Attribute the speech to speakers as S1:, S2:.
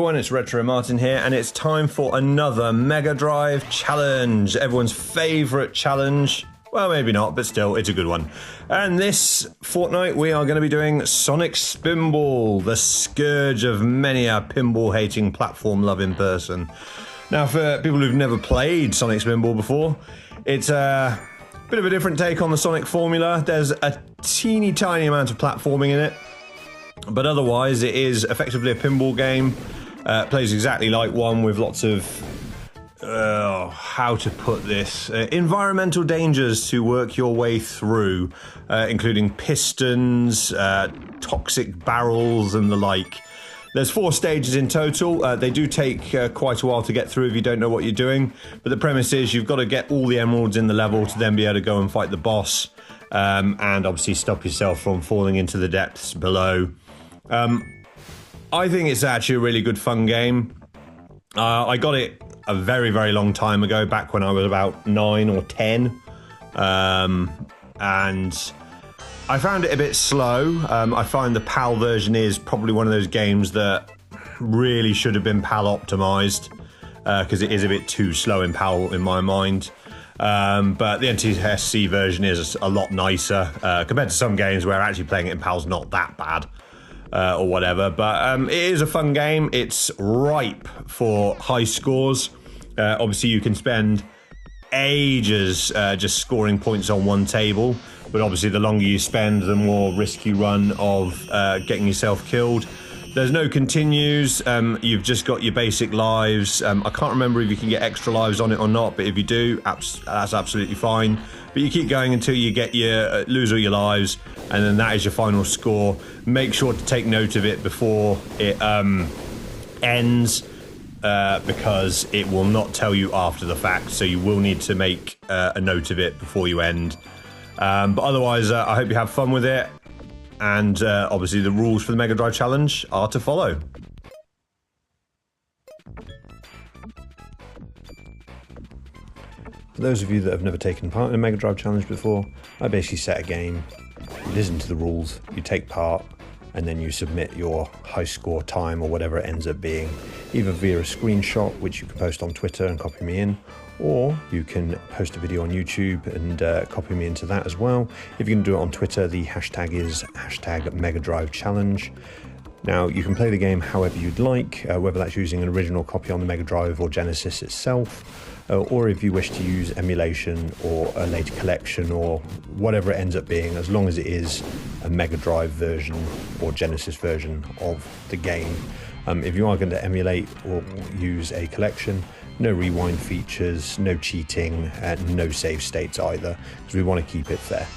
S1: everyone, it's Retro Martin here, and it's time for another MegaDrive challenge. Everyone's favourite challenge. Well, maybe not, but still, it's a good one. And this fortnight, we are going to be doing Sonic Spinball, the scourge of many a pinball-hating, platform-loving person. Now, for people who've never played Sonic Spinball before, it's a bit of a different take on the Sonic formula. There's a teeny tiny amount of platforming in it, but otherwise it is effectively a pinball game. Plays exactly like one with lots of, how to put this, environmental dangers to work your way through, including pistons, toxic barrels and the like. There's 4 stages in total. They do take quite a while to get through if you don't know what you're doing, but the premise is you've got to get all the emeralds in the level to then be able to go and fight the boss, and obviously stop yourself from falling into the depths below. I think it's actually a really good fun game. I got it a very, very long time ago, back when I was about 9 or 10, and I found it a bit slow. I find the PAL version is probably one of those games that really should have been PAL optimized, because it is a bit too slow in PAL in my mind. But the NTSC version is a lot nicer compared to some games where actually playing it in PAL's not that bad, or whatever. But it is a fun game. It's ripe for high scores. Obviously, you can spend ages just scoring points on one table, but obviously the longer you spend, the more risk you run of getting yourself killed. There's no continues. You've just got your basic lives. I can't remember if you can get extra lives on it or not, but if you do, that's absolutely fine. But you keep going until you get lose all your lives, and then that is your final score. Make sure to take note of it before it ends, because it will not tell you after the fact, so you will need to make a note of it before you end. But otherwise, I hope you have fun with it. And obviously the rules for the MegaDrive challenge are to follow. For those of you that have never taken part in a MegaDrive challenge before, I basically set a game, you listen to the rules, you take part, and then you submit your high score time or whatever it ends up being, either via a screenshot, which you can post on Twitter and copy me in, or you can post a video on YouTube and copy me into that as well. If you're going to do it on Twitter, the hashtag is #MegaDriveChallenge. Now, you can play the game however you'd like, whether that's using an original copy on the Mega Drive or Genesis itself, or if you wish to use emulation or a later collection or whatever it ends up being, as long as it is a Mega Drive version or Genesis version of the game. If you are going to emulate or use a collection, no rewind features, no cheating, no save states either, because we want to keep it fair.